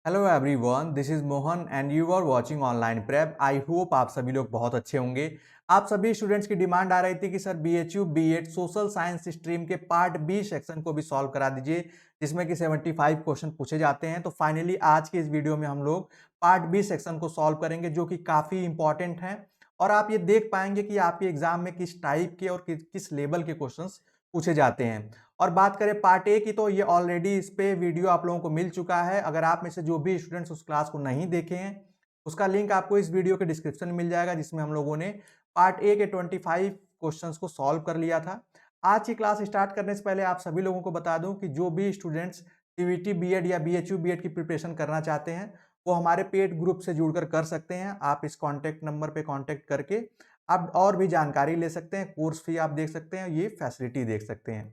Hello everyone, this is Mohan and you are watching online prep. I hope आप सभी लोग बहुत अच्छे होंगे। आप सभी स्टूडेंट्स की डिमांड आ रही थी कि sir BHU BEd social science stream के पार्ट बी सेक्शन को भी सॉल्व करा दीजिए, जिसमें कि 75 क्वेश्चन पूछे जाते हैं। तो फाइनली आज के इस वीडियो में हम लोग पार्ट बी सेक्शन को सॉल्व करेंगे, जो कि काफ़ी इंपॉर्टेंट है। और आप ये देख पाएंगे कि आपके एग्जाम में किस टाइप के और किस लेवल के क्वेश्चन पूछे जाते हैं। और बात करें पार्ट ए की, तो ये ऑलरेडी इस पे वीडियो आप लोगों को मिल चुका है। अगर आप में से जो भी स्टूडेंट्स उस क्लास को नहीं देखे हैं, उसका लिंक आपको इस वीडियो के डिस्क्रिप्शन में मिल जाएगा, जिसमें हम लोगों ने पार्ट ए के 25 क्वेश्चंस को सॉल्व कर लिया था। आज की क्लास स्टार्ट करने से पहले आप सभी लोगों को बता दूं कि जो भी स्टूडेंट्स सीवीटी बीएड या बीएचयू बीएड की प्रिपरेशन करना चाहते हैं, वो हमारे पेड ग्रुप से जुड़कर कर सकते हैं। आप इस कॉन्टैक्ट नंबर पर कॉन्टैक्ट करके आप और भी जानकारी ले सकते हैं, कोर्स फी आप देख सकते हैं, ये फैसिलिटी देख सकते हैं।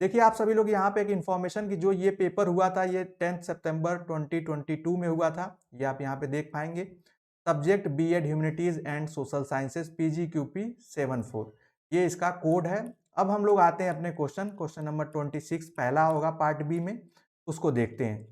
देखिए आप सभी लोग यहाँ पे एक इन्फॉर्मेशन की, जो ये पेपर हुआ था ये 10 सितंबर 2022 में हुआ था। ये आप यहाँ पे देख पाएंगे। Subject BEd humanities and social sciences PGQP 74, ये इसका कोड है। अब हम लोग आते हैं अपने क्वेश्चन नंबर 26 पहला होगा पार्ट बी में, उसको देखते हैं।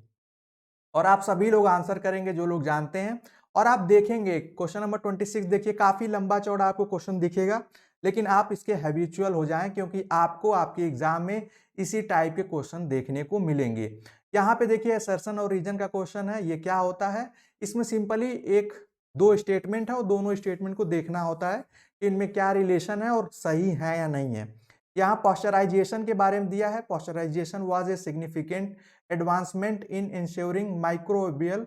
और आप सभी लोग आंसर करेंगे जो लोग जानते हैं। और आप देखेंगे क्वेश्चन नंबर 26, देखिए काफी लंबा चौड़ा आपको क्वेश्चन दिखेगा, लेकिन आप इसके हैबिचुअल हो जाएं, क्योंकि आपको आपके एग्जाम में इसी टाइप के क्वेश्चन देखने को मिलेंगे। यहाँ पे देखिए असर्शन और रीजन का क्वेश्चन है। ये क्या होता है, इसमें सिंपली एक दो स्टेटमेंट है और दोनों स्टेटमेंट को देखना होता है कि इनमें क्या रिलेशन है और सही है या नहीं है। यहाँ पॉस्चराइजेशन के बारे में दिया है। Pasteurization was a significant advancement in ensuring microbial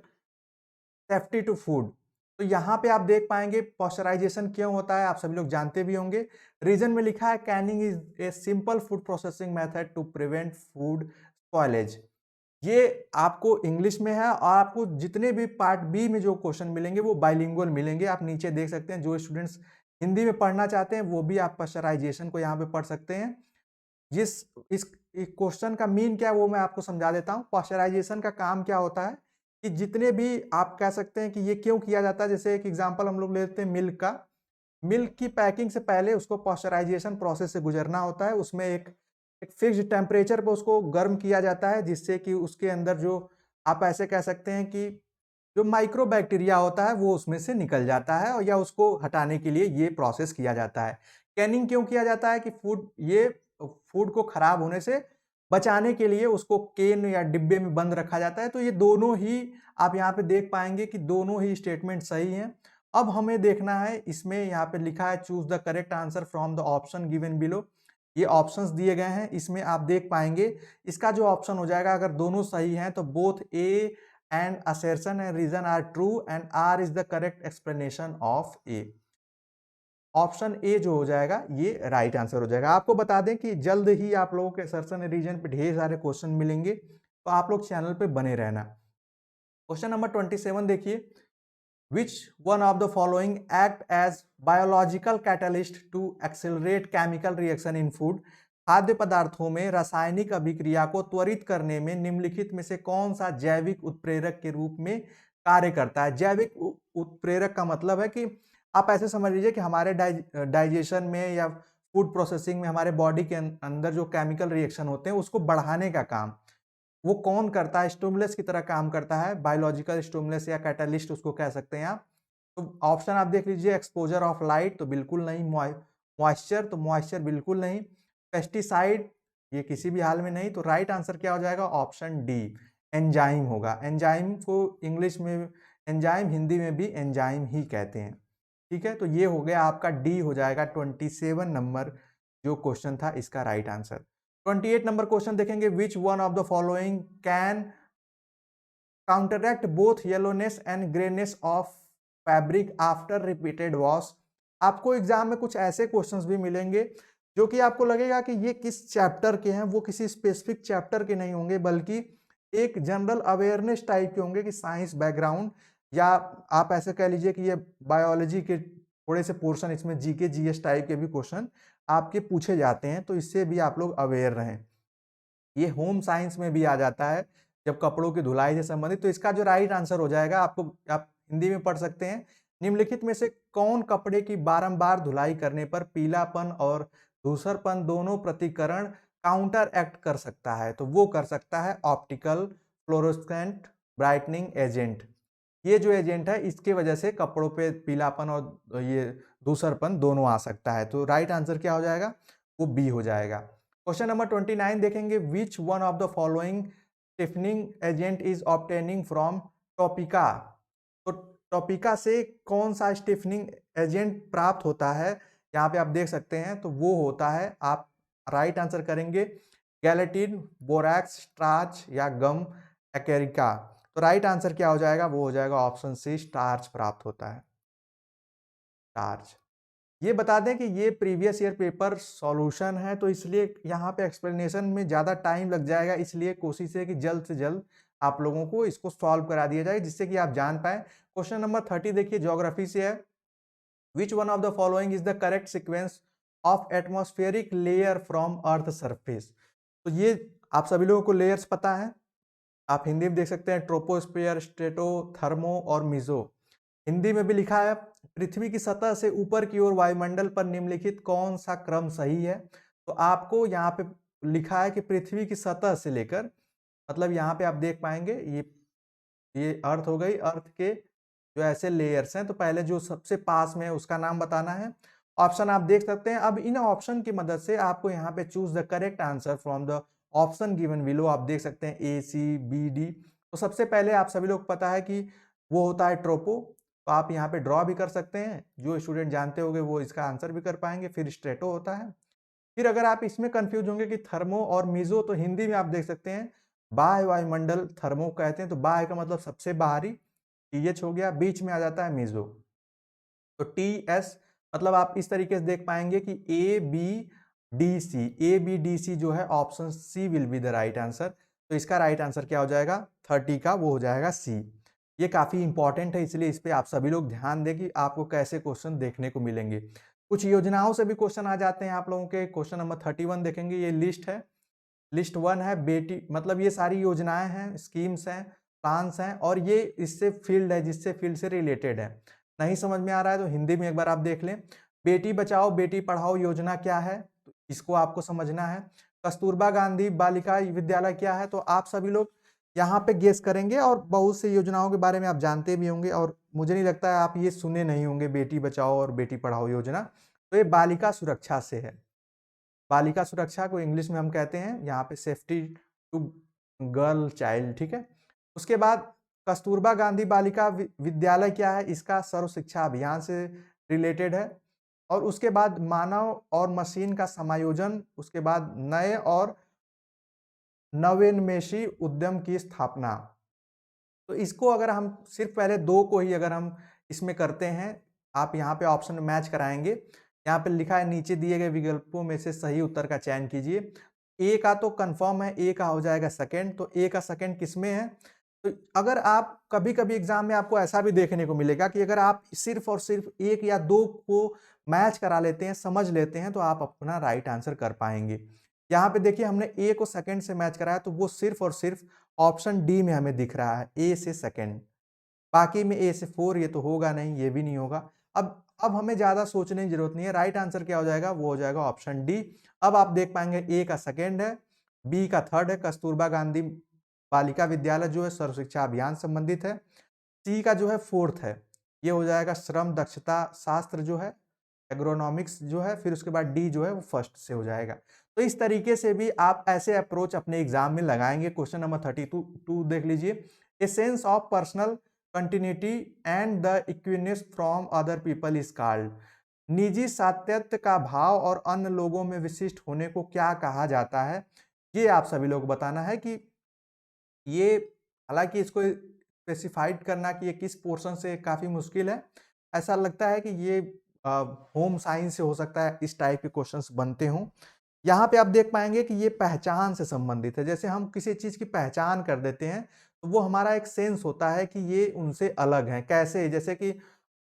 safety to food. तो यहाँ पे आप देख पाएंगे पॉस्चराइजेशन क्यों होता है, आप सभी लोग जानते भी होंगे। रीजन में लिखा है canning is a simple food processing method to prevent food spoilage. ये आपको इंग्लिश में है, और आपको जितने भी पार्ट बी में जो क्वेश्चन मिलेंगे वो बाइलिंगुअल मिलेंगे। आप नीचे देख सकते हैं, जो स्टूडेंट्स हिंदी में पढ़ना चाहते हैं वो भी आप पॉस्चराइजेशन को यहाँ पे पढ़ सकते हैं। जिस इस क्वेश्चन का मीन क्या है वो मैं आपको समझा देता हूँ। पॉस्चराइजेशन का काम क्या होता है कि जितने भी आप कह सकते हैं कि ये क्यों किया जाता है, जैसे एक एग्जांपल हम लोग लेते हैं मिल्क का। मिल्क की पैकिंग से पहले उसको पॉस्चराइजेशन प्रोसेस से गुजरना होता है। उसमें एक एक फिक्स्ड टेम्परेचर पर उसको गर्म किया जाता है, जिससे कि उसके अंदर जो आप ऐसे कह सकते हैं कि जो माइक्रो बैक्टीरिया होता है वो उसमें से निकल जाता है, और या उसको हटाने के लिए ये प्रोसेस किया जाता है। कैनिंग क्यों किया जाता है कि फूड को खराब होने से बचाने के लिए उसको केन या डिब्बे में बंद रखा जाता है। तो ये दोनों ही आप यहाँ पे देख पाएंगे कि दोनों ही स्टेटमेंट सही हैं। अब हमें देखना है, इसमें यहाँ पे लिखा है choose the correct answer from the option given below. ये ऑप्शंस दिए गए हैं, इसमें आप देख पाएंगे इसका जो ऑप्शन हो जाएगा, अगर दोनों सही हैं तो both A and assertion and reason are true and R is the correct explanation of A। Option A जो हो जाएगा ये राइट आंसर हो जाएगा। आपको बता दें कि जल्द ही आप लोगों के assertion and reason पे ढेर सारे क्वेश्चन मिलेंगे, तो आप लोग चैनल पे बने रहना। क्वेश्चन नंबर 27 देखिए, which one of the following act as biological catalyst to accelerate chemical reaction in food। खाद्य पदार्थों में रासायनिक अभिक्रिया को त्वरित करने में निम्नलिखित में से कौन सा जैविक उत्प्रेरक के रूप में कार्य करता है। जैविक उत्प्रेरक का मतलब है कि आप ऐसे समझ लीजिए कि हमारे डाइजेशन में या फूड प्रोसेसिंग में हमारे बॉडी के अंदर जो केमिकल रिएक्शन होते हैं उसको बढ़ाने का काम वो कौन करता है, स्टिमुलस की तरह काम करता है। बायोलॉजिकल स्टिमुलस या कैटलिस्ट उसको कह सकते हैं आप। तो ऑप्शन आप देख लीजिए, एक्सपोजर ऑफ लाइट तो बिल्कुल नहीं, मॉइस्चर तो मॉइस्चर बिल्कुल नहीं, पेस्टिसाइड ये किसी भी हाल में नहीं। तो राइट आंसर क्या हो जाएगा, ऑप्शन डी एंजाइम होगा। एंजाइम को इंग्लिश में एंजाइम, हिंदी में भी एंजाइम ही कहते हैं। ठीक है, तो ये हो गया आपका डी हो जाएगा 27 नंबर जो क्वेश्चन था इसका राइट आंसर। 28 नंबर क्वेश्चन देखेंगे, which one of the following can counteract both yellowness and greyness of fabric after repeated wash. आपको एग्जाम में कुछ ऐसे क्वेश्चंस भी मिलेंगे जो कि आपको लगेगा कि ये किस चैप्टर के हैं, वो किसी स्पेसिफिक चैप्टर के नहीं होंगे, बल्कि एक जनरल अवेयरनेस टाइप के होंगे कि साइंस बैकग्राउंड, या आप ऐसे कह लीजिए कि ये बायोलॉजी के थोड़े से पोर्शन, इसमें जीके जीएस टाइप के भी क्वेश्चन आपके पूछे जाते हैं, तो इससे भी आप लोग अवेयर रहें। ये होम साइंस में भी आ जाता है जब कपड़ों की धुलाई से संबंधित। तो इसका जो राइट आंसर हो जाएगा, आप हिंदी में पढ़ सकते हैं, निम्नलिखित में से कौन कपड़े की बारंबार धुलाई करने पर पीलापन और धूसरपन दोनों प्रतिकरण काउंटर एक्ट कर सकता है। तो वो कर सकता है ऑप्टिकल फ्लोरोसेंट ब्राइटनिंग एजेंट। ये जो एजेंट है इसके वजह से कपड़ों पे पीलापन और ये धूसरपन दोनों आ सकता है। तो राइट आंसर क्या हो जाएगा? वो बी हो जाएगा। क्वेश्चन नंबर 29 देखेंगे, which one of the following stiffening agent is obtaining from Topeka. तो टॉपिका से कौन सा स्टिफनिंग एजेंट प्राप्त होता है? यहाँ पे आप देख सकते हैं, तो वो होता है, आप राइट आंसर करेंगे गैलेटिन, बोरैक्स, स्टार्च या गम एक्रिका। तो राइट आंसर क्या हो जाएगा? वो हो जाएगा ऑप्शन सी, स्टार्च प्राप्त होता है, स्टार्च। ये बता दें कि ये प्रीवियस ईयर पेपर सॉल्यूशन है, तो इसलिए यहाँ पे एक्सप्लेनेशन में ज़्यादा टाइम लग जाएगा, इसलिए कोशिश है कि जल्द से जल्द आप लोगों को इसको सॉल्व करा दिया जाए, जिससे कि आप जान पाए। क्वेश्चन नंबर 30 देखिए, ज्योग्राफी से है। विच one of the following is the correct sequence of atmospheric layer from earth surface. तो ये आप सभी लोगों को लेयर्स पता है, आप हिंदी में देख सकते हैं ट्रोपोस्फियर, स्ट्रेटो, थर्मो और मिजो। हिंदी में भी लिखा है, पृथ्वी की सतह से ऊपर की ओर वायुमंडल पर निम्नलिखित कौन सा क्रम सही है? तो आपको यहाँ पे लिखा है कि पृथ्वी की सतह से लेकर, मतलब यहाँ पे आप देख पाएंगे ये अर्थ हो गई, अर्थ के जो ऐसे लेयर्स हैं, तो पहले जो सबसे पास में है उसका नाम बताना है। ऑप्शन आप देख सकते हैं। अब इन ऑप्शन की मदद से आपको यहाँ पे choose the correct answer from the option given below. आप देख सकते हैं ए, सी, बी, डी। तो सबसे पहले आप सभी लोग पता है कि वो होता है ट्रोपो, तो आप यहाँ पे ड्रॉ भी कर सकते हैं, जो स्टूडेंट जानते होंगे वो इसका आंसर भी कर पाएंगे। फिर स्ट्रेटो होता है। फिर अगर आप इसमें कंफ्यूज होंगे कि थर्मो और मीजो, तो हिंदी में आप देख सकते हैं बाह्य वायुमंडल थर्मो कहते हैं, तो बाह्य का मतलब सबसे बाहरी, टीएच हो गया, बीच में आ जाता है मीजो, तो टी एस। मतलब आप इस तरीके से देख पाएंगे कि A B D C, A B D C जो है option C will be the right answer. तो इसका राइट आंसर क्या हो जाएगा? 30 का वो हो जाएगा सी। ये काफी इंपॉर्टेंट है, इसलिए इस पे आप सभी लोग ध्यान दें कि आपको कैसे क्वेश्चन देखने को मिलेंगे। कुछ योजनाओं से भी क्वेश्चन आ जाते हैं आप लोगों के। क्वेश्चन नंबर 31 देखेंगे, ये लिस्ट है, लिस्ट 1 है बेटी, मतलब ये सारी योजनाएं हैं, स्कीम्स हैं, प्लान्स हैं, और ये इससे फील्ड है, जिससे फील्ड से रिलेटेड है। नहीं समझ में आ रहा है तो हिंदी में एक बार आप देख लें। बेटी बचाओ बेटी पढ़ाओ योजना क्या है? तो इसको आपको समझना है। कस्तूरबा गांधी बालिका विद्यालय क्या है? तो आप सभी लोग यहाँ पे गेस करेंगे, और बहुत सी योजनाओं के बारे में आप जानते भी होंगे, और मुझे नहीं लगता है आप ये सुने नहीं होंगे, बेटी बचाओ और बेटी पढ़ाओ योजना। तो ये बालिका सुरक्षा से है। बालिका सुरक्षा को इंग्लिश में हम कहते हैं यहाँ पे सेफ्टी टू गर्ल चाइल्ड, ठीक है। उसके बाद कस्तूरबा गांधी बालिका विद्यालय क्या है? इसका सर्व शिक्षा अभियान से रिलेटेड है। और उसके बाद मानव और मशीन का समायोजन, उसके बाद नए और नवोन्मेषी उद्यम की स्थापना। तो इसको अगर हम सिर्फ पहले दो को ही अगर हम इसमें करते हैं, आप यहाँ पे ऑप्शन मैच कराएंगे। यहाँ पे लिखा है नीचे दिए गए विकल्पों में से सही उत्तर का चयन कीजिए। ए का तो कंफर्म है, ए का हो जाएगा सेकंड, तो ए का सेकंड किसमें है? तो अगर आप कभी-कभी एग्जाम में आपको ऐसा भी देखने को मिलेगा कि अगर आप सिर्फ और सिर्फ एक या दो को मैच करा लेते हैं, समझ लेते हैं, तो आप अपना राइट आंसर कर पाएंगे। यहाँ पे देखिए हमने ए को सेकंड से मैच कराया, तो वो सिर्फ और सिर्फ ऑप्शन डी में हमें दिख रहा है, ए से सेकंड। बाकी में ए से 4 ये तो होगा नहीं, ये भी नहीं होगा। अब हमें ज्यादा सोचने की जरूरत नहीं है। राइट आंसर क्या हो जाएगा? वो हो जाएगा ऑप्शन डी। अब आप देख पाएंगे ए का सेकंड है, बी का थर्ड है, कस्तूरबा गांधी बालिका विद्यालय जो है सर्व शिक्षा अभियान संबंधित है। सी का जो है फोर्थ है, ये हो जाएगा श्रम दक्षता शास्त्र जो है, एग्रोनॉमिक्स जो है। फिर उसके बाद डी जो है वो फर्स्ट से हो जाएगा। तो इस तरीके से भी आप ऐसे अप्रोच अपने एग्जाम में लगाएंगे। क्वेश्चन नंबर 32 देख लीजिए, a sense of personal continuity and the uniqueness from other people is called. निजी सातत्य का भाव और अन्य लोगों में विशिष्ट होने को क्या कहा जाता है? ये आप सभी लोग बताना है कि ये, हालांकि इसको स्पेसिफाइड करना कि ये किस पोर्शन से काफी मुश्किल है। ऐसा लगता है कि ये होम साइंस से हो सकता है इस टाइप के क्वेश्चंस बनते हों। यहाँ पे आप देख पाएंगे कि ये पहचान से संबंधित है। जैसे हम किसी चीज की पहचान कर देते हैं, तो वो हमारा एक सेंस होता है कि ये उनसे अलग है। कैसे? जैसे कि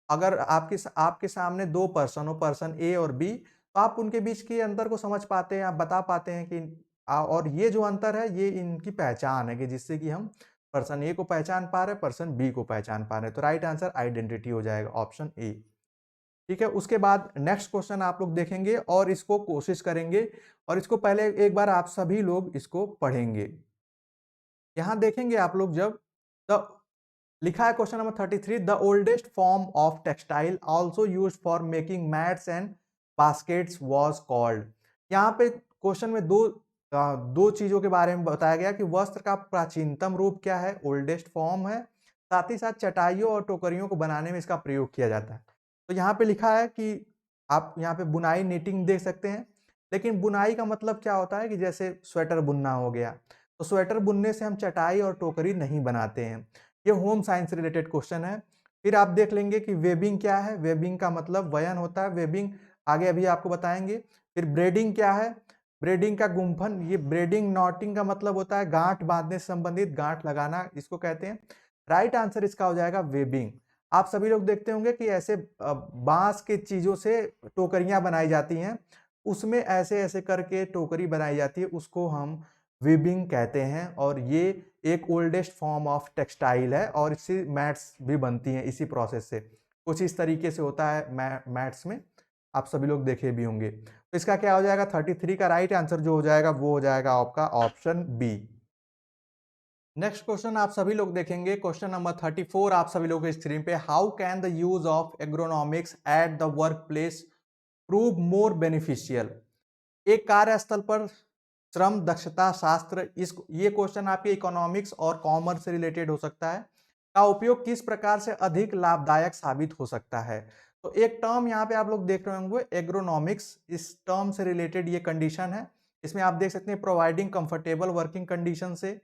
अगर आपके सामने दो पर्सन हो, पर्सन ए और बी, तो आप उनके बीच के अंतर को समझ पाते हैं, आप बता पाते हैं कि और ये जो अंतर है ये इनकी पहचान है, कि जिससे कि हम पर्सन ए को पहचान पा रहे हैं, पर्सन बी को पहचान पा रहे हैं। तो राइट आंसर आइडेंटिटी हो जाएगा ऑप्शन ए। ठीक है, उसके बाद नेक्स्ट क्वेश्चन आप लोग देखेंगे और इसको कोशिश करेंगे, और इसको पहले एक बार आप सभी लोग इसको पढ़ेंगे। यहां देखेंगे आप लोग, जब द लिखा है question number 33, the oldest form of textile also used for making mats and baskets was called. यहाँ पे क्वेश्चन में दो चीजों के बारे में बताया गया कि वस्त्र का प्राचीनतम रूप क्या है, ओल्डेस्ट फॉर्म है, साथ ही साथ चटाइयों और टोकरियों को बनाने में इसका प्रयोग किया जाता है। तो यहाँ पे लिखा है कि आप यहाँ पे बुनाई नीटिंग देख सकते हैं, लेकिन बुनाई का मतलब क्या होता है कि जैसे स्वेटर बुनना हो गया, तो स्वेटर बुनने से हम चटाई और टोकरी नहीं बनाते हैं। ये होम साइंस से रिलेटेड क्वेश्चन है। फिर आप देख लेंगे कि वेबिंग क्या है, वेबिंग का मतलब वयन होता है, वेबिंग आगे अभी आपको बताएंगे। फिर ब्रेडिंग क्या है, ब्रेडिंग का गुम्फन, ये ब्रेडिंग नॉटिंग का मतलब होता है गांठ बांधने से संबंधित, गांठ लगाना इसको कहते हैं। राइट आंसर इसका हो जाएगा वेबिंग। आप सभी लोग देखते होंगे कि ऐसे बांस के चीजों से टोकरियां बनाई जाती हैं, उसमें ऐसे ऐसे करके टोकरी बनाई जाती है, उसको हम वीबिंग कहते हैं। और ये एक ओल्डेस्ट फॉर्म ऑफ टेक्सटाइल है और इससे मैट्स भी बनती हैं इसी प्रोसेस से। कुछ इस तरीके से होता है मैट्स में, आप सभी लोग देखे भी होंगे। तो इसका क्या हो जाएगा, 33 का राइट आंसर जो हो जाएगा वो हो जाएगा आपका ऑप्शन बी। नेक्स्ट क्वेश्चन आप सभी लोग देखेंगे, क्वेश्चन नंबर 34 आप सभी लोग के स्क्रीन पे, how can the use of agronomics at the work place prove more beneficial. एक कार्यस्थल पर श्रम दक्षता शास्त्र, इस ये क्वेश्चन आपके इकोनॉमिक्स और कॉमर्स से रिलेटेड हो सकता है, का उपयोग किस प्रकार से अधिक लाभदायक साबित हो सकता है। तो एक टर्म यहाँ पे आप लोग देख रहे होंगे एग्रोनॉमिक्स, इस टर्म से रिलेटेड ये कंडीशन है। इसमें आप देख सकते हैं प्रोवाइडिंग कंफर्टेबल वर्किंग कंडीशन से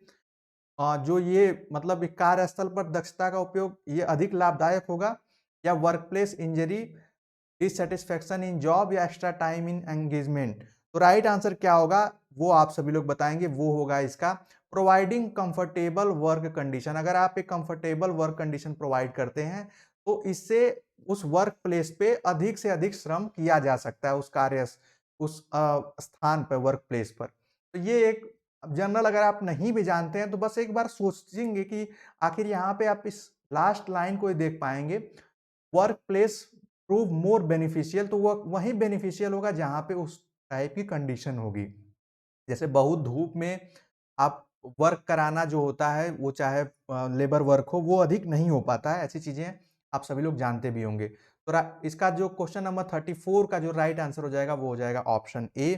जो ये मतलब एक कार्यस्थल पर दक्षता का उपयोग ये अधिक लाभदायक होगा, या वर्क प्लेस इंजरी, डिससेटिस्फैक्शन इन जॉब, या एक्स्ट्रा टाइम इन एंगेजमेंट। तो राइट आंसर क्या होगा वो आप सभी लोग बताएंगे, वो होगा इसका प्रोवाइडिंग कंफर्टेबल वर्क कंडीशन। अगर आप एक कंफर्टेबल वर्क कंडीशन प्रोवाइड करते हैं तो इससे उस वर्क प्लेस पे अधिक से अधिक श्रम किया जा सकता है, उस कार्य उस स्थान पर, वर्क प्लेस पर। तो ये एक जनरल, अगर आप नहीं भी जानते हैं तो बस एक बार सोचेंगे कि आखिर यहाँ पे आप इस लास्ट लाइन को देख पाएंगे, work place prove more beneficial, तो वो वहीं बेनिफिशियल होगा जहां पे उस टाइप की कंडीशन होगी। जैसे बहुत धूप में आप वर्क कराना जो होता है, वो चाहे लेबर वर्क हो, वो अधिक नहीं हो पाता है, ऐसी चीजें आप सभी लोग जानते भी होंगे। तो इसका जो क्वेश्चन नंबर 34 का जो राइट आंसर हो जाएगा वो हो जाएगा ऑप्शन ए।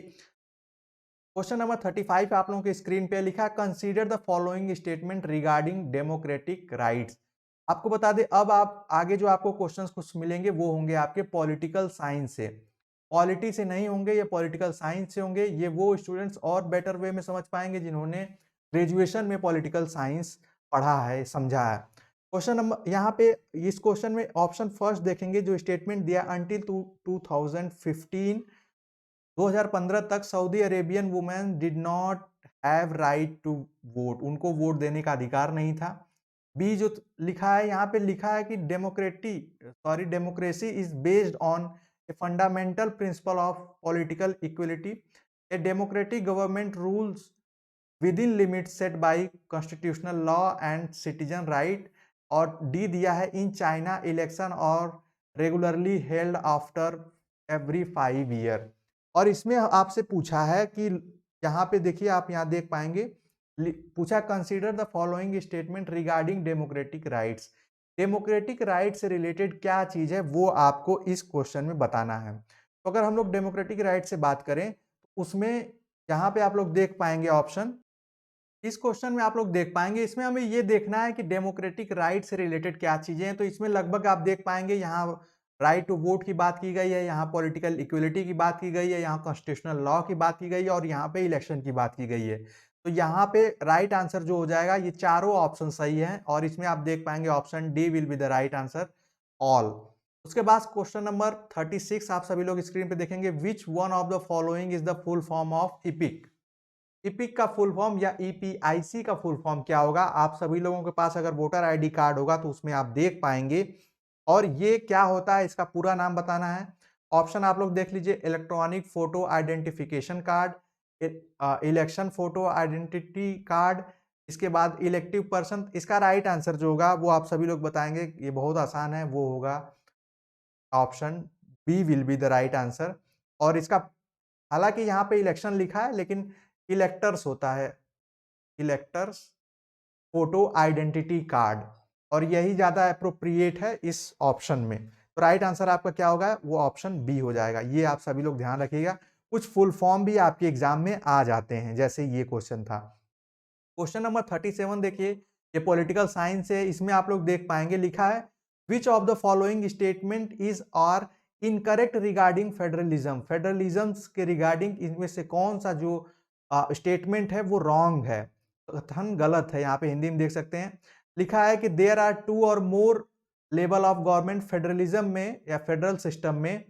क्वेश्चन नंबर 35 आप लोगों के स्क्रीन पे लिखा, consider the following statement regarding democratic rights. आपको बता दें, अब आप आगे जो आपको क्वेश्चंस कुछ मिलेंगे वो होंगे आपके पॉलिटिकल साइंस से, पॉलिटी से नहीं होंगे, ये पॉलिटिकल साइंस से होंगे। ये वो स्टूडेंट्स और बेटर वे में समझ पाएंगे जिन्होंने ग्रेजुएशन में पॉलिटिकल साइंस पढ़ा है, समझा है। क्वेश्चन नंबर यहाँ पे इस क्वेश्चन में ऑप्शन फर्स्ट देखेंगे, जो स्टेटमेंट दिया, अंटिल 2015 2015 तक Saudi Arabian women did not have right to vote, उनको वोट देने का अधिकार नहीं था। बी जो लिखा है यहाँ पे, लिखा है कि democracy is based on a fundamental principle of political equality, a democratic government rules within limit set by constitutional law and citizen right. और डी दिया है, इन चाइना इलेक्शन और regularly held after every 5 year. और इसमें आपसे पूछा है कि यहाँ पे देखिए, आप यहाँ देख पाएंगे पूछा, consider the following statement regarding democratic rights. Democratic right से रिलेटेड क्या चीज है वो आपको इस क्वेश्चन में बताना है। तो अगर हम लोग डेमोक्रेटिक राइट से बात करें तो उसमें यहाँ पे आप लोग देख पाएंगे ऑप्शन, इस क्वेश्चन में आप लोग देख पाएंगे, इसमें हमें ये देखना है कि डेमोक्रेटिक राइट से रिलेटेड क्या चीजें हैं। तो इसमें लगभग आप देख पाएंगे, यहाँ राइट टू वोट की बात की गई है, यहाँ पॉलिटिकल इक्वलिटी की बात की गई है, यहाँ कॉन्स्टिट्यूशनल लॉ की बात की गई है, और यहाँ पे इलेक्शन की बात की गई है। तो यहाँ पे राइट आंसर जो हो जाएगा, ये चारों ऑप्शन सही है, और इसमें आप देख पाएंगे option D will be the right answer, all. उसके बाद क्वेश्चन नंबर 36 आप सभी लोग स्क्रीन पे देखेंगे, which one of the following is the full form of EPIC. EPIC का फुल फॉर्म या ईपीआईसी का फुल फॉर्म क्या होगा। आप सभी लोगों के पास अगर वोटर आईडी कार्ड होगा तो उसमें आप देख पाएंगे, और ये क्या होता है इसका पूरा नाम बताना है। ऑप्शन आप लोग देख लीजिए, electronic photo identification card, election photo identity card, इसके बाद इलेक्टिव पर्सन। इसका राइट आंसर जो होगा वो आप सभी लोग बताएंगे, ये बहुत आसान है, वो होगा option B will be the right answer. और इसका हालांकि यहाँ पे इलेक्शन लिखा है लेकिन इलेक्टर्स होता है, इलेक्टर्स फोटो आइडेंटिटी कार्ड, और यही ज़्यादा अप्रोप्रिएट है इस ऑप्शन में। तो राइट आंसर आपका क्या होगा, वो ऑप्शन बी हो जाएगा। ये आप सभी लोग ध्यान रखिएगा, कुछ फुल फॉर्म भी आपके एग्जाम में आ जाते हैं, जैसे ये क्वेश्चन था। क्वेश्चन नंबर 37 देखिए, ये पॉलिटिकल साइंस है। इसमें आप लोग देख पाएंगे, लिखा है which of the following statement is are incorrect regarding federalism. Federalism के रिगार्डिंग इनमें से कौन सा जो स्टेटमेंट है वो रॉन्ग है, कथन गलत है। यहाँ पे हिंदी में देख सकते हैं, लिखा है कि देयर आर टू और मोर लेवल ऑफ गवर्नमेंट। फेडरलिज्म में या फेडरल सिस्टम में,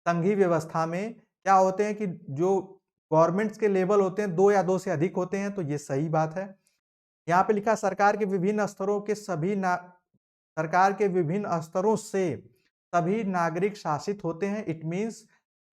संघीय व्यवस्था में क्या होते हैं कि जो गवर्नमेंट्स के लेवल होते हैं, 2 या 2 से अधिक होते हैं, तो ये सही बात है। यहाँ पे लिखा सरकार के विभिन्न स्तरों के सरकार के विभिन्न स्तरों से सभी नागरिक शासित होते हैं। It means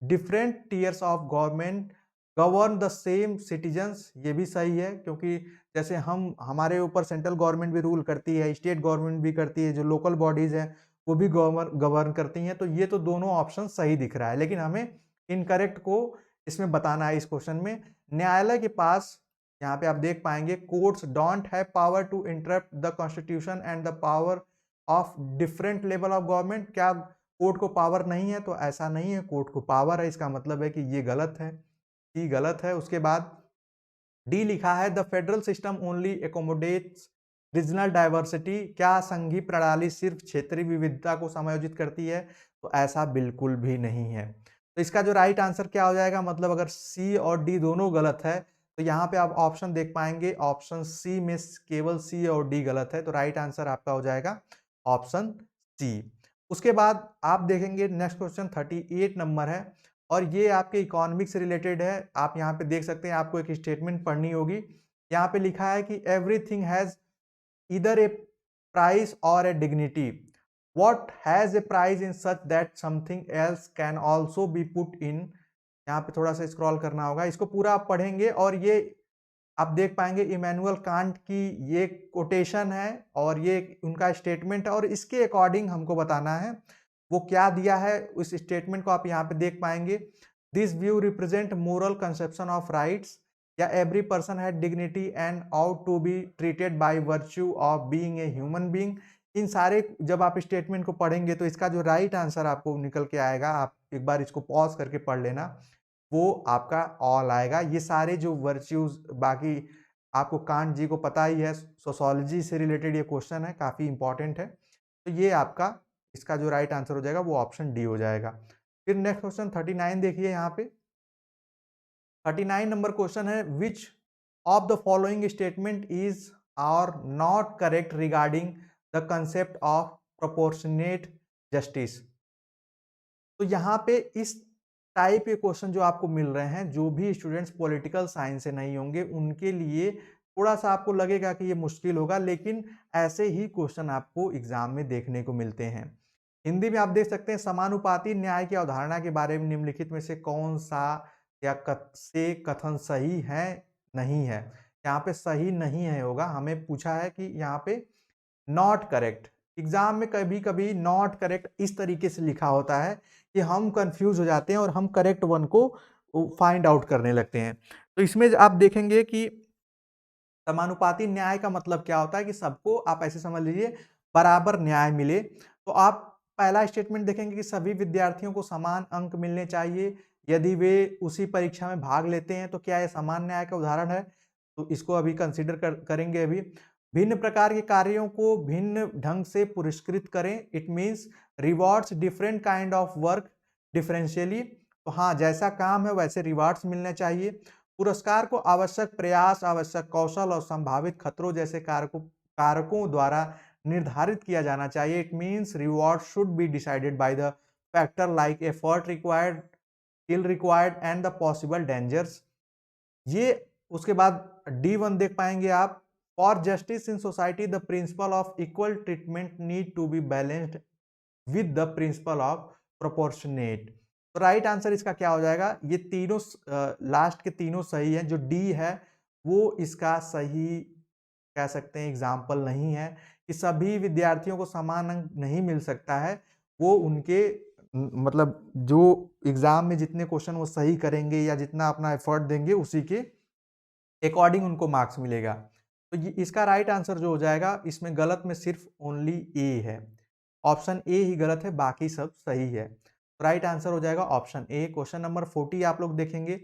different tears of government govern the same citizens. ये भी सही है, क्योंकि जैसे हमारे ऊपर सेंट्रल गवर्नमेंट भी रूल करती है, स्टेट गवर्नमेंट भी करती है, जो लोकल बॉडीज हैं वो भी गवर्न करती हैं। तो ये तो दोनों ऑप्शन सही दिख रहा है, लेकिन हमें इनकरेक्ट को इसमें बताना है। इस क्वेश्चन में न्यायालय के पास, यहाँ पे आप देख पाएंगे, courts don't have power to interrupt the constitution and the power of different level of government. क्या कोर्ट को पावर नहीं है? तो ऐसा नहीं है, कोर्ट को पावर है। इसका मतलब है कि ये गलत है, सी गलत है। उसके बाद डी लिखा है the federal system only accommodates regional diversity. क्या संघीय प्रणाली सिर्फ क्षेत्रीय विविधता को समायोजित करती है? तो ऐसा बिल्कुल भी नहीं है। तो इसका जो राइट आंसर क्या हो जाएगा, मतलब अगर सी और डी दोनों गलत है, तो यहाँ पे आप ऑप्शन देख पाएंगे, ऑप्शन सी में केवल सी और डी गलत है। तो राइट आंसर आपका हो जाएगा ऑप्शन सी। उसके बाद आप देखेंगे नेक्स्ट क्वेश्चन 38 नंबर है, और ये आपके इकोनॉमिक्स से रिलेटेड है। आप यहाँ पे देख सकते हैं, आपको एक स्टेटमेंट पढ़नी होगी। यहाँ पे लिखा है कि everything has either a price और a dignity. What has a price in such that something else can also be put in. यहाँ पे थोड़ा सा स्क्रॉल करना होगा, इसको पूरा आप पढ़ेंगे, और ये आप देख पाएंगे इमैनुअल कांट की ये कोटेशन है, और ये उनका स्टेटमेंट है, और इसके अकॉर्डिंग हमको बताना है वो क्या दिया है। उस स्टेटमेंट को आप यहाँ पे देख पाएंगे, this view represent moral conception of rights, या every person had dignity and ought to be treated by virtue of being a human being. इन सारे जब आप स्टेटमेंट को पढ़ेंगे तो इसका जो राइट आंसर आपको निकल के आएगा, आप एक बार इसको पॉज करके पढ़ लेना, वो आपका ऑल आएगा। ये सारे जो वर्च्यूज, बाकी आपको कांट जी को पता ही है, सोशोलॉजी से रिलेटेड ये क्वेश्चन है, काफ़ी इंपॉर्टेंट है। तो ये आपका इसका जो राइट आंसर हो जाएगा वो ऑप्शन डी हो जाएगा। फिर नेक्स्ट क्वेश्चन 39 देखिए, यहाँ पे 39 नंबर क्वेश्चन है, which of the following statement is और not correct regarding the concept of proportionate justice. तो यहाँ पे इस टाइप के क्वेश्चन जो आपको मिल रहे हैं, जो भी स्टूडेंट्स पॉलिटिकल साइंस से नहीं होंगे उनके लिए थोड़ा सा आपको लगेगा कि ये मुश्किल होगा, लेकिन ऐसे ही क्वेश्चन आपको एग्जाम में देखने को मिलते हैं। हिंदी में आप देख सकते हैं, समानुपाती न्याय की अवधारणा के बारे में निम्नलिखित में से कौन सा या कथन सही है नहीं है। यहाँ पे सही नहीं है होगा, हमें पूछा है कि यहाँ पे नॉट करेक्ट। एग्जाम में कभी कभी नॉट करेक्ट इस तरीके से लिखा होता है कि हम कंफ्यूज हो जाते हैं और हम करेक्ट वन को फाइंड आउट करने लगते हैं। तो इसमें आप देखेंगे कि समानुपाती न्याय का मतलब क्या होता है कि सबको, आप ऐसे समझ लीजिए, बराबर न्याय मिले। तो आप पहला स्टेटमेंट देखेंगे कि सभी विद्यार्थियों को समान अंक मिलने चाहिए यदि वे उसी परीक्षा में भाग लेते हैं। तो क्या यह समान न्याय का उदाहरण है? तो इसको अभी कंसिडर करेंगे। अभी भिन्न प्रकार के कार्यों को भिन्न ढंग से पुरस्कृत करें। It means rewards different kind of work differentially. तो हाँ, जैसा काम है वैसे रिवॉर्ड्स मिलने चाहिए। पुरस्कार को आवश्यक प्रयास, आवश्यक कौशल और संभावित खतरों जैसे कारकों द्वारा निर्धारित किया जाना चाहिए। It means reward should be decided by the factor like effort required, skill required and the possible dangers. ये उसके बाद D1 देख पाएंगे आप, for justice in society the principle of equal treatment need to be balanced with the principle of proportionate. तो right answer इसका क्या हो जाएगा? ये तीनों लास्ट के तीनों सही है। जो डी है वो इसका सही कह सकते हैं एग्जाम्पल नहीं है, कि सभी विद्यार्थियों को समान अंक नहीं मिल सकता है। वो उनके मतलब जो एग्जाम में जितने क्वेश्चन वो सही करेंगे या जितना अपना एफर्ट देंगे उसी के अकॉर्डिंग उनको मार्क्स मिलेगा। तो ये इसका राइट आंसर जो हो जाएगा, इसमें गलत में सिर्फ ओनली ए है। ऑप्शन ए ही गलत है, बाकी सब सही है। राइट आंसर हो जाएगा ऑप्शन ए। क्वेश्चन नंबर 40 आप लोग देखेंगे,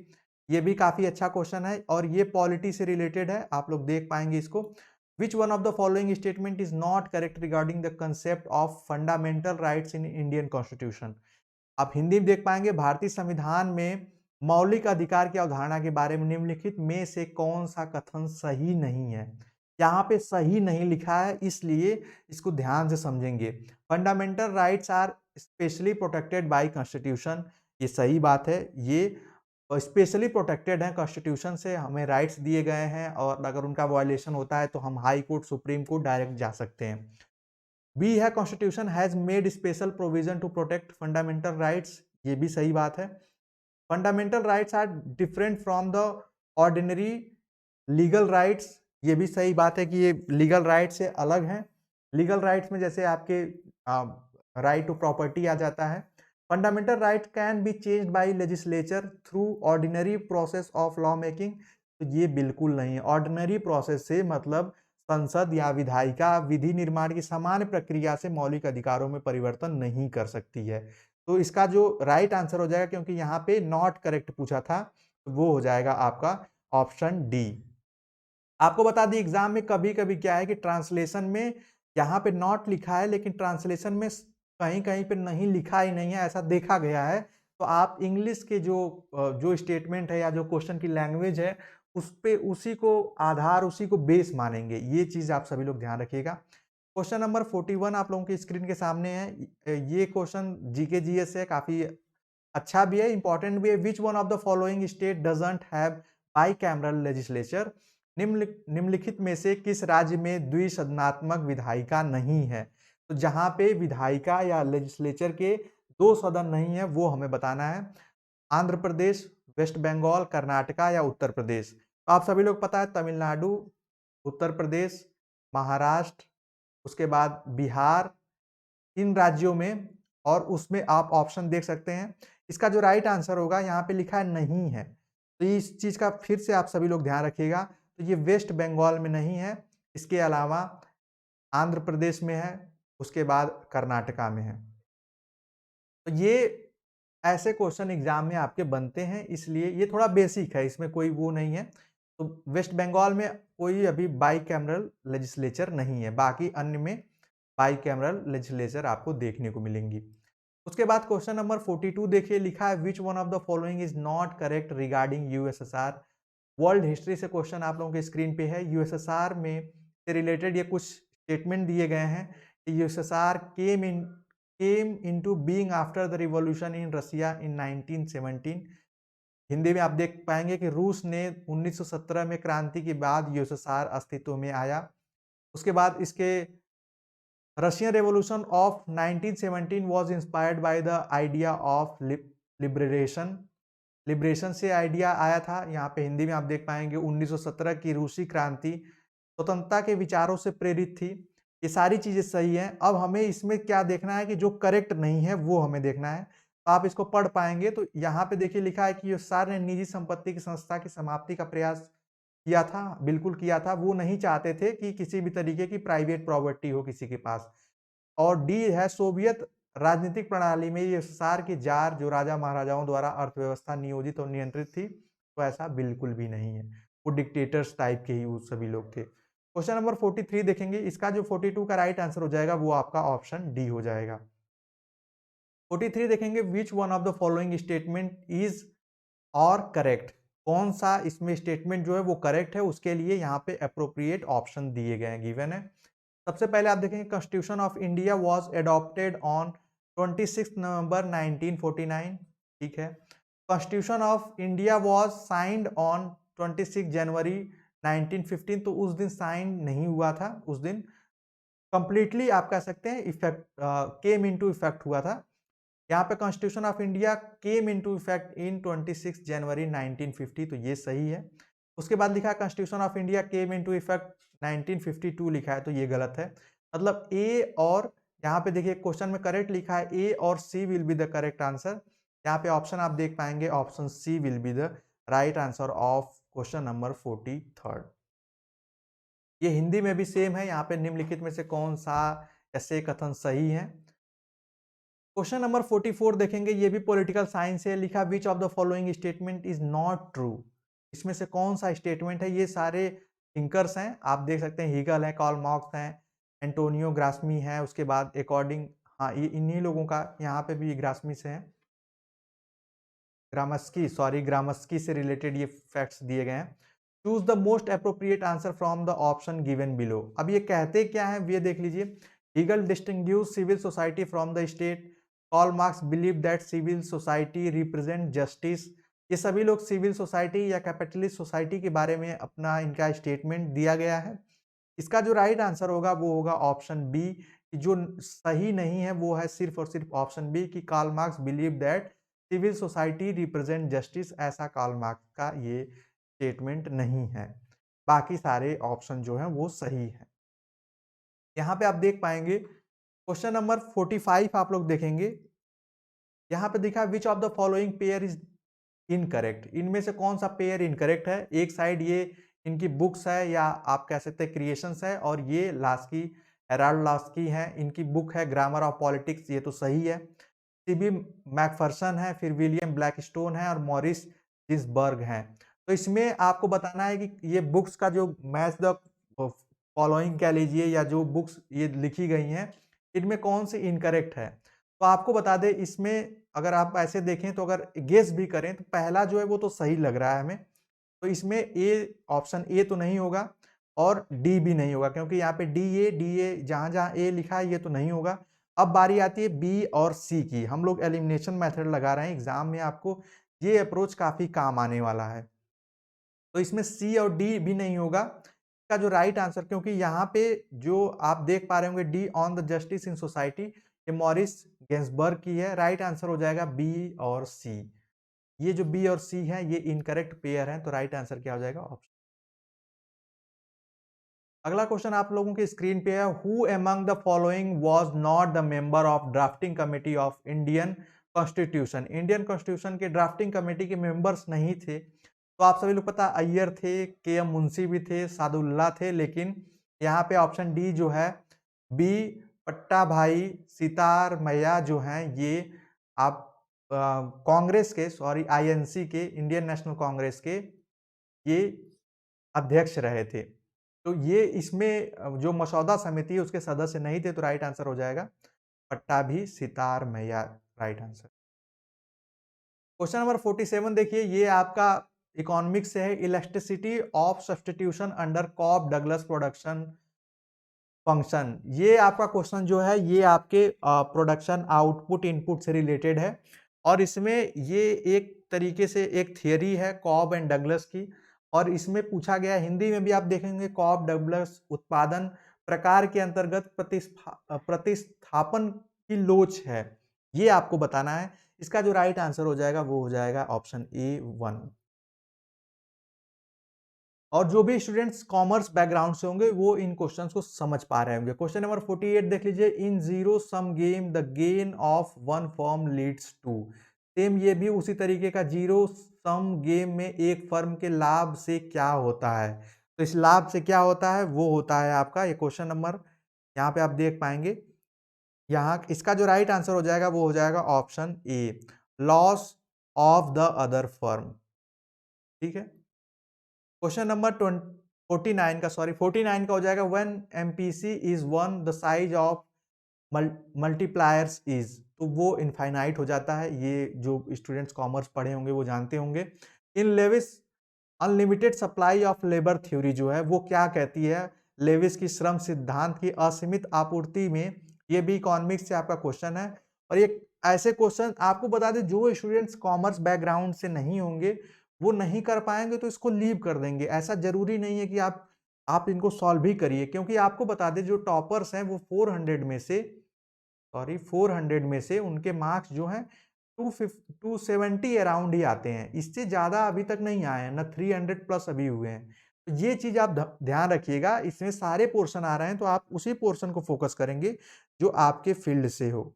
ये भी काफी अच्छा क्वेश्चन है और ये पॉलिटी से रिलेटेड है, आप लोग देख पाएंगे इसको। विच one of the following statement is not correct regarding the concept of fundamental rights in Indian constitution. आप हिंदी में देख पाएंगे, भारतीय संविधान में मौलिक अधिकार की अवधारणा के बारे में निम्नलिखित में से कौन सा कथन सही नहीं है। यहाँ पे सही नहीं लिखा है, इसलिए इसको ध्यान से समझेंगे। Fundamental rights are specially protected by constitution, ये सही बात है। ये स्पेशली प्रोटेक्टेड है कॉन्स्टिट्यूशन से, हमें राइट्स दिए गए हैं और अगर उनका वायलेशन होता है तो हम high court, supreme court direct जा सकते हैं। बी है constitution has made special provision to protect fundamental rights, ये भी सही बात है। Fundamental rights are different from the ordinary legal rights, ये भी सही बात है कि ये लीगल राइट से अलग हैं। लीगल राइट्स में जैसे आपके राइट टू प्रॉपर्टी आ जाता है। Fundamental right can be changed by legislature through ordinary process of law making, तो ये बिल्कुल नहीं है। ऑर्डिनरी प्रोसेस से मतलब संसद या विधायिका विधि निर्माण की सामान्य प्रक्रिया से मौलिक अधिकारों में परिवर्तन नहीं कर सकती है। तो इसका जो राइट आंसर हो जाएगा, क्योंकि यहाँ पे नॉट करेक्ट पूछा था, तो वो हो जाएगा आपका ऑप्शन डी। आपको बता दी एग्जाम में कभी-कभी क्या है कि ट्रांसलेशन में यहाँ पे नॉट लिखा है, लेकिन ट्रांसलेशन में कहीं-कहीं पे नहीं लिखा ही नहीं है, ऐसा देखा गया है। तो आप इंग्लिश के जो स्टेटमेंट है या जो क्वेश्चन की लैंग्वेज है, उस पे उसी को आधार, उसी को बेस मानेंगे। ये चीज़ आप सभी लोग ध्यान रखिएगा। क्वेश्चन नंबर 41 आप लोगों की स्क्रीन के सामने है। ये क्वेश्चन जीके जीएस से है, काफ़ी अच्छा भी है, इंपॉर्टेंट भी है। विच one of the following state doesn't have bicameral legislature, निम्नलिखित में से किस राज्य में द्विसदनात्मक विधायिका नहीं है। तो जहां पे विधायिका या लेजिस्लेचर के दो सदन नहीं है, वो हमें बताना है। आंध्र प्रदेश, वेस्ट बंगाल, कर्नाटका या उत्तर प्रदेश। तो आप सभी लोग पता है तमिलनाडु, उत्तर प्रदेश, महाराष्ट्र, उसके बाद बिहार, इन राज्यों में, और उसमें आप ऑप्शन देख सकते हैं। इसका जो राइट आंसर होगा, यहाँ पे लिखा है नहीं है, तो इस चीज का फिर से आप सभी लोग ध्यान रखिएगा। तो ये वेस्ट बंगाल में नहीं है, इसके अलावा आंध्र प्रदेश में है, उसके बाद कर्नाटका में है। तो ये ऐसे क्वेश्चन एग्जाम में आपके बनते हैं, इसलिए ये थोड़ा बेसिक है, इसमें कोई वो नहीं है। तो वेस्ट बंगाल में कोई अभी बाइकैमरल लेजिस्लेचर नहीं है, बाकी अन्य में बाइकैमरल लेजिस्लेचर आपको देखने को मिलेंगी। उसके बाद क्वेश्चन नंबर 42 देखिए, लिखा है विच one of the following is not correct regarding USSR. World history से क्वेश्चन आप लोगों के स्क्रीन पे है। यूएसएसआर में से रिलेटेड ये कुछ स्टेटमेंट दिए गए हैं कि USSR came into being after the revolution in Russia in 1917। Hindi में आप देख पाएंगे कि रूस ने 1917 में क्रांति के बाद यूएसएसआर अस्तित्व में आया। उसके बाद इसके Russian revolution of 1917 was inspired by the idea of liberation. Liberation से आइडिया आया था। यहाँ पे हिंदी में आप देख पाएंगे 1917 की रूसी क्रांति स्वतंत्रता के विचारों से प्रेरित थी। ये सारी चीजें सही हैं। अब हमें इसमें क्या देखना है कि जो करेक्ट नहीं है वो हमें देखना है। तो आप इसको पढ़ पाएंगे। तो यहाँ पे देखिए लिखा है कि यूएसएसआर ने निजी संपत्ति की संस्था की समाप्ति का प्रयास किया था, बिल्कुल किया था। वो नहीं चाहते थे कि किसी भी तरीके की प्राइवेट प्रॉपर्टी हो किसी के पास। और डी है सोवियत राजनीतिक प्रणाली में यूएसएसआर की जार जो राजा महाराजाओं द्वारा अर्थव्यवस्था नियोजित और नियंत्रित थी, तो ऐसा बिल्कुल भी नहीं है। वो डिक्टेटर्स टाइप के ही वो सभी लोग थे। क्वेश्चन नंबर 43 देखेंगे, इसका जो 42 का राइट आंसर हो जाएगा वो आपका ऑप्शन डी हो जाएगा। 43 देखेंगे, which one of the following statement is और करेक्ट, कौन सा इसमें स्टेटमेंट जो है वो करेक्ट है, उसके लिए यहाँ पे अप्रोप्रिएट ऑप्शन दिए गए हैं, गिवन है। सबसे पहले आप देखेंगे constitution of India was adopted on 26 नवंबर 1949, ठीक है। Constitution of India was signed on 26 जनवरी 1915, तो उस दिन साइन नहीं हुआ था, उस दिन कंप्लीटली आप कह सकते हैं इफेक्ट केम इनटू इफेक्ट हुआ था। यहाँ पे constitution of India came into effect in 26 जनवरी 1950, तो ये सही है। उसके बाद लिखा है constitution of India came into effect 1952 लिखा है, तो ये गलत है। मतलब ए और यहाँ पे देखिए क्वेश्चन में करेक्ट लिखा है ए और C will be the correct answer. यहाँ पे ऑप्शन आप देख पाएंगे, option C will be the right answer of question number 43। ये हिंदी में भी सेम है, यहाँ पे निम्नलिखित में से कौन सा ऐसे कथन सही है। क्वेश्चन नंबर 44 देखेंगे, ये भी पॉलिटिकल साइंस है। लिखा विच of the following statement is not true, इसमें से कौन सा स्टेटमेंट है। ये सारे थिंकर्स हैं, आप देख सकते हैं, हीगल है, कार्ल मार्क्स हैं, एंटोनियो ग्रास्मी है, उसके बाद अकॉर्डिंग, हाँ ये इन्हीं लोगों का, यहाँ पे भी ग्रास्मी से है, ग्रामस्की से रिलेटेड ये फैक्ट्स दिए गए हैं। Choose the most appropriate answer from the option given below. अब ये कहते क्या है ये देख लीजिए। Hegel distinguish civil society from the state, Karl Marx believe that civil society represent justice. ये सभी लोग सिविल सोसाइटी या कैपिटलिस्ट सोसाइटी के बारे में अपना इनका स्टेटमेंट दिया गया है। इसका जो राइट आंसर होगा वो होगा ऑप्शन बी। जो सही नहीं है वो है सिर्फ और सिर्फ ऑप्शन बी कि Karl Marx believe that civil society represent justice, ऐसा कार्ल मार्क्स का ये स्टेटमेंट नहीं है। बाकी सारे ऑप्शन जो हैं वो सही है। यहाँ पे आप देख पाएंगे क्वेश्चन नंबर 45 आप लोग देखेंगे, यहाँ पे दिखा विच of the following pair is incorrect. इनमें से कौन सा पेयर इनकरेक्ट है। एक साइड ये इनकी बुक्स है या आप कह सकते हैं क्रिएशंस है, और ये लास्की, हेराल्ड लास्की है, इनकी बुक है ग्रामर ऑफ पॉलिटिक्स, ये तो सही है। सीबी मैकफरसन है, फिर विलियम ब्लैकस्टोन है और मॉरिस जिन्सबर्ग है। तो इसमें आपको बताना है कि ये बुक्स का जो मैच द फॉलोइंग कह लीजिए, या जो बुक्स ये लिखी गई हैं, इनमें कौन सी इनकरेक्ट है। तो आपको बता दें, इसमें अगर आप ऐसे देखें तो अगर गेस भी करें तो पहला जो है वो तो सही लग रहा है हमें। तो इसमें ए, ऑप्शन ए तो नहीं होगा और डी भी नहीं होगा, क्योंकि यहाँ पे डी ए जहां जहां ए लिखा है ये तो नहीं होगा। अब बारी आती है बी और सी की। हम लोग एलिमिनेशन मेथड लगा रहे हैं एग्जाम में, आपको ये अप्रोच काफी काम आने वाला है। तो इसमें सी और डी भी नहीं होगा। इसका जो राइट आंसर, क्योंकि यहाँ पे जो आप देख पा रहे होंगे D on the justice in society, ये मॉरिस गेंसबर्ग की है। राइट आंसर हो जाएगा बी और सी। ये जो बी और सी है ये इनकरेक्ट पेयर है, तो राइट आंसर क्या हो जाएगा ऑप्शन। अगला क्वेश्चन आप लोगों के स्क्रीन पे है, who among the following was not the member of drafting committee of Indian constitution. Indian constitution के ड्राफ्टिंग कमेटी के मेंबर्स नहीं थे। तो आप सभी लोग पता, अय्यर थे, के एम मुंशी भी थे, सादुल्ला थे, लेकिन यहाँ पे ऑप्शन डी जो है बी पट्टा भाई सितार मैया जो हैं, ये आप कांग्रेस के, सॉरी आईएनसी के, इंडियन नेशनल कांग्रेस के ये अध्यक्ष रहे थे। तो ये इसमें जो मसौदा समिति है उसके सदस्य नहीं थे, तो राइट आंसर हो जाएगा पट्टाभी सितार मैया, राइट आंसर। क्वेश्चन नंबर 47 देखिए, ये आपका इकोनॉमिक्स से है। Electricity of substitution under Cobb Douglas production function. ये आपका क्वेश्चन जो है ये आपके प्रोडक्शन आउटपुट इनपुट से रिलेटेड है, और इसमें ये एक तरीके से एक थियरी है कॉब एंड डगलस की, और इसमें पूछा गया हिंदी में भी आप देखेंगे कॉब डगलस उत्पादन प्रकार के अंतर्गत प्रतिस्थापन की लोच है, ये आपको बताना है। इसका जो राइट आंसर हो जाएगा वो हो जाएगा ऑप्शन ए 1। और जो भी स्टूडेंट्स कॉमर्स बैकग्राउंड से होंगे वो इन क्वेश्चंस को समझ पा रहे होंगे। क्वेश्चन नंबर 48 देख लीजिए, in zero sum game the gain of one firm leads to. Same ये भी उसी तरीके का, जीरो सम गेम में एक फर्म के लाभ से क्या होता है। तो इस लाभ से क्या होता है, वो होता है आपका ये क्वेश्चन नंबर, यहाँ पे आप देख पाएंगे। यहाँ इसका जो राइट आंसर हो जाएगा वो हो जाएगा option A, loss of the other firm. ठीक है। क्वेश्चन नंबर 49 का, सॉरी 49 का हो जाएगा, when MPC is one the size of multipliers is. तो वो इनफाइनाइट हो जाता है, ये जो स्टूडेंट्स कॉमर्स पढ़े होंगे वो जानते होंगे। In Lewis unlimited supply of labour theory जो है वो क्या कहती है, लेविस की श्रम सिद्धांत की असीमित आपूर्ति में। ये भी इकोनॉमिक्स से आपका क्वेश्चन है, और ये ऐसे क्वेश्चन आपको बता दें जो स्टूडेंट्स कॉमर्स बैकग्राउंड से नहीं होंगे वो नहीं कर पाएंगे तो इसको लीव कर देंगे। ऐसा जरूरी नहीं है कि आप इनको सॉल्व ही करिए, क्योंकि आपको बता दें जो टॉपर्स हैं वो 400 में से उनके मार्क्स जो हैं 270 अराउंड ही आते हैं, इससे ज्यादा अभी तक नहीं आए हैं, ना 300 प्लस अभी हुए हैं। तो ये चीज आप ध्यान रखिएगा, इसमें सारे पोर्शन आ रहे हैं तो आप उसी पोर्शन को फोकस करेंगे जो आपके फील्ड से हो।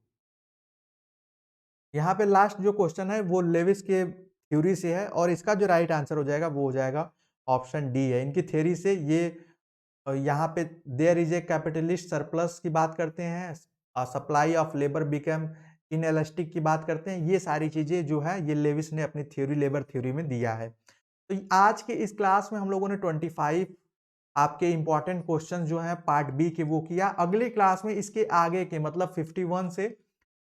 यहाँ पे लास्ट जो क्वेश्चन है वो लेविस के थ्योरी से है, और इसका जो राइट आंसर हो जाएगा वो हो जाएगा ऑप्शन डी है। इनकी थ्योरी से ये और यहाँ पे there is a capitalist surplus की बात करते हैं, supply of labour become inelastic की बात करते हैं। ये सारी चीजें जो है ये लेविस ने अपनी थ्योरी लेबर थ्योरी में दिया है। तो आज के इस क्लास में हम लोगों ने 25 आपके इंपॉर्टेंट क्वेश्चन जो हैं पार्ट बी के वो किया। अगली क्लास में इसके आगे के मतलब 51 से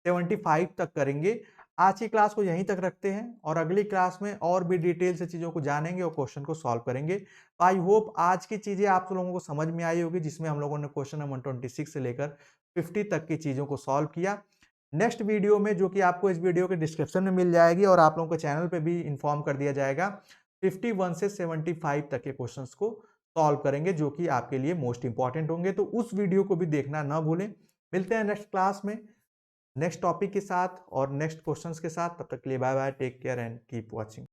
75 तक करेंगे। आज की क्लास को यहीं तक रखते हैं और अगली क्लास में और भी डिटेल से चीज़ों को जानेंगे और क्वेश्चन को सॉल्व करेंगे। आई होप आज की चीज़ें आप लोगों को समझ में आई होगी, जिसमें हम लोगों ने क्वेश्चन नंबर 26 से लेकर 50 तक की चीज़ों को सॉल्व किया। नेक्स्ट वीडियो में, जो कि आपको इस वीडियो के डिस्क्रिप्शन में मिल जाएगी और आप लोगों के चैनल पे भी इन्फॉर्म कर दिया जाएगा, 51 से 75 तक के क्वेश्चंस को सॉल्व करेंगे, जो कि आपके लिए मोस्ट इंपॉर्टेंट होंगे। तो उस वीडियो को भी देखना ना भूलें। मिलते हैं नेक्स्ट क्लास में नेक्स्ट टॉपिक के साथ और नेक्स्ट क्वेश्चंस के साथ। तब तक के लिए bye bye, take care and keep watching.